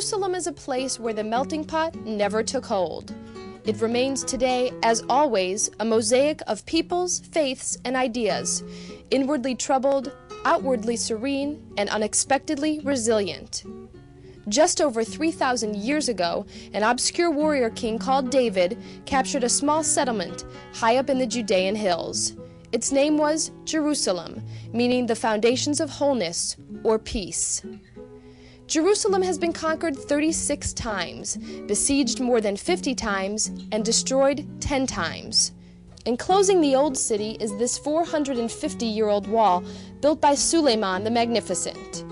Jerusalem is a place where the melting pot never took hold. It remains today, as always, a mosaic of peoples, faiths, and ideas, inwardly troubled, outwardly serene, and unexpectedly resilient. Just over 3,000 years ago, an obscure warrior king called David captured a small settlement high up in the Judean hills. Its name was Jerusalem, meaning the foundations of wholeness or peace. Jerusalem has been conquered 36 times, besieged more than 50 times, and destroyed 10 times. Enclosing the old city is this 450-year-old wall built by Suleiman the Magnificent.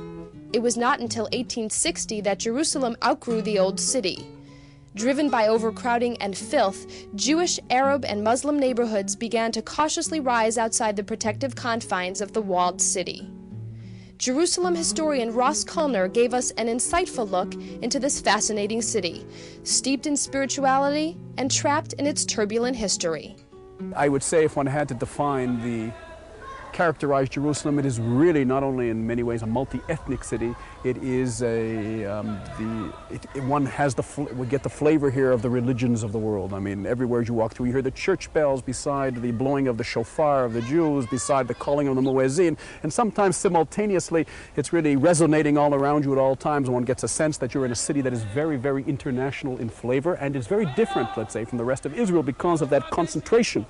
It was not until 1860 that Jerusalem outgrew the old city. Driven by overcrowding and filth, Jewish, Arab, and Muslim neighborhoods began to cautiously rise outside the protective confines of the walled city. Jerusalem historian Ross Kulner gave us an insightful look into this fascinating city, steeped in spirituality and trapped in its turbulent history. I would say if one had to characterize Jerusalem, it is really not only in many ways a multi-ethnic city, it is one has we get the flavor here of the religions of the world. I mean, everywhere you walk through, you hear the church bells beside the blowing of the shofar of the Jews, beside the calling of the muezzin, and sometimes simultaneously it's really resonating all around you at all times. One gets a sense that you're in a city that is very, very international in flavor and is very different, let's say, from the rest of Israel because of that concentration.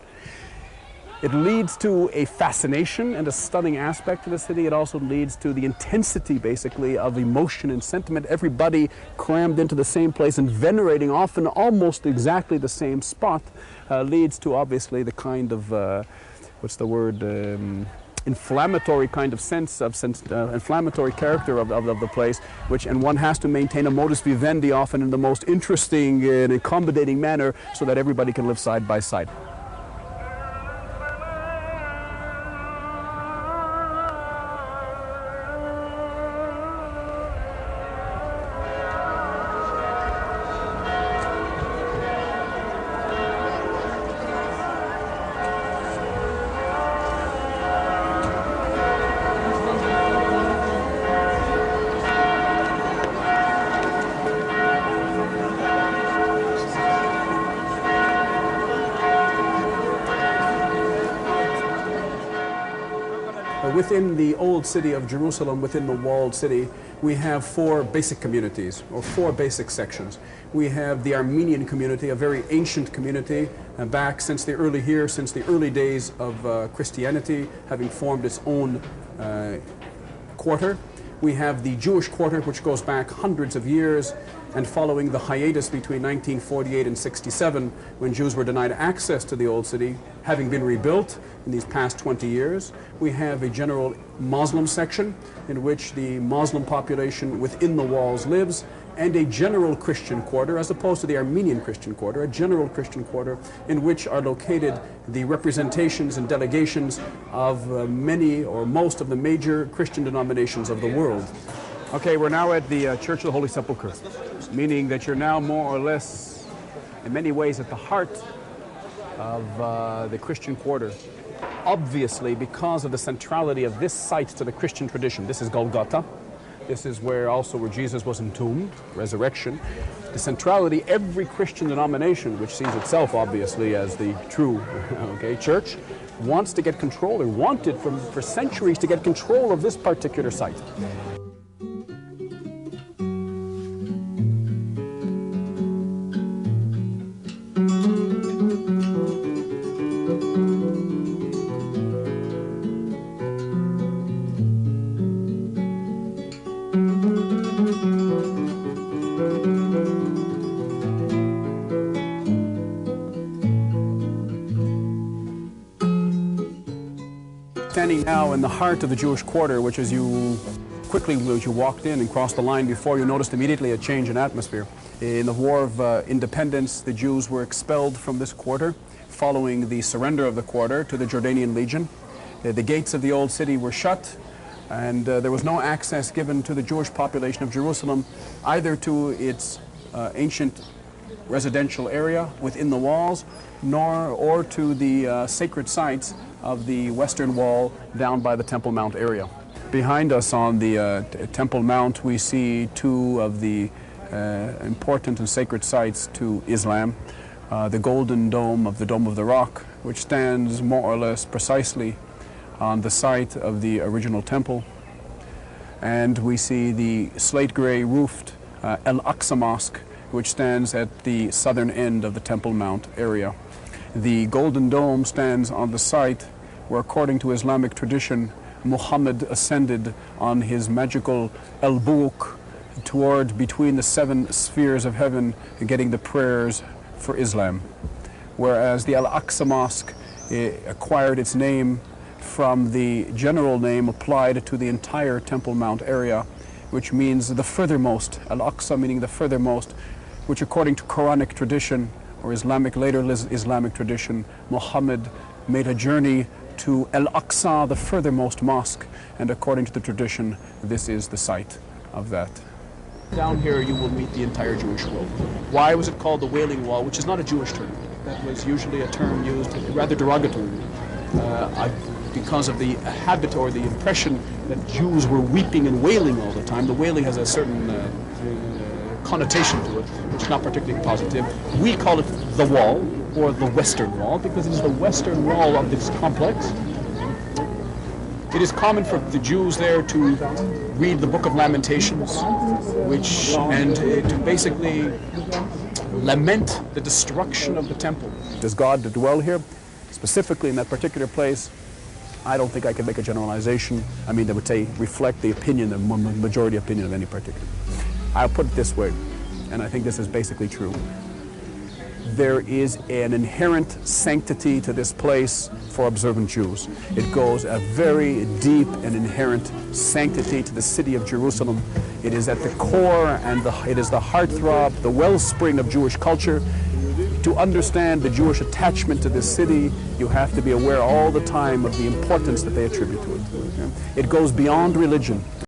It leads to a fascination and a stunning aspect to the city. It also leads to the intensity, basically, of emotion and sentiment. Everybody crammed into the same place and venerating often almost exactly the same spot leads to, obviously, the kind of, inflammatory kind of inflammatory character of the place, and one has to maintain a modus vivendi often in the most interesting and accommodating manner so that everybody can live side by side. Within the old city of Jerusalem, within the walled city, we have four basic communities, or four basic sections. We have the Armenian community, a very ancient community, back since the early days of Christianity, having formed its own quarter. We have the Jewish quarter, which goes back hundreds of years, and following the hiatus between 1948 and 67, when Jews were denied access to the old city, having been rebuilt in these past 20 years, we have a general Muslim section in which the Muslim population within the walls lives, and a general Christian quarter, as opposed to the Armenian Christian quarter, a general Christian quarter in which are located the representations and delegations of many or most of the major Christian denominations of the world. Okay, we're now at the Church of the Holy Sepulchre, meaning that you're now more or less, in many ways, at the heart of the Christian quarter. Obviously, because of the centrality of this site to the Christian tradition. This is Golgotha. This is where Jesus was entombed, resurrection. The centrality, every Christian denomination, which sees itself obviously as the true church, wants to get control, or wanted for centuries to get control of this particular site. Standing now in the heart of the Jewish quarter, which as you walked in and crossed the line before, you noticed immediately a change in atmosphere. In the War of Independence, the Jews were expelled from this quarter following the surrender of the quarter to the Jordanian Legion. The gates of the old city were shut, and there was no access given to the Jewish population of Jerusalem, either to its ancient residential area within the walls, or to the sacred sites of the Western Wall down by the Temple Mount area. Behind us on the Temple Mount, we see two of the important and sacred sites to Islam. The Golden Dome of the Rock, which stands more or less precisely on the site of the original temple. And we see the slate gray roofed Al-Aqsa Mosque, which stands at the southern end of the Temple Mount area. The Golden Dome stands on the site where, according to Islamic tradition, Muhammad ascended on his magical al-Buq toward between the 7 spheres of heaven, getting the prayers for Islam. Whereas the Al-Aqsa Mosque acquired its name from the general name applied to the entire Temple Mount area, which means the furthermost, Al-Aqsa meaning the furthermost, which according to Quranic tradition or later Islamic tradition, Muhammad made a journey to Al-Aqsa, the furthermost mosque, and according to the tradition, this is the site of that. Down here you will meet the entire Jewish world. Why was it called the Wailing Wall, which is not a Jewish term? That was usually a term used rather derogatorily because of the habit or the impression that Jews were weeping and wailing all the time. The wailing has a certain connotation to it, which is not particularly positive. We call it the Wall, or the Western Wall, because it is the western wall of this complex. It is common for the Jews there to read the Book of Lamentations, and to basically lament the destruction of the temple. Does God dwell here, specifically in that particular place? I don't think I can make a generalization. I mean, that would say reflect the opinion, the majority opinion of any particular. I'll put it this way, and I think this is basically true. There is an inherent sanctity to this place for observant Jews. It goes a very deep and inherent sanctity to the city of Jerusalem. It is at the core and it is the heartthrob, the wellspring of Jewish culture. To understand the Jewish attachment to this city, you have to be aware all the time of the importance that they attribute to it. It goes beyond religion.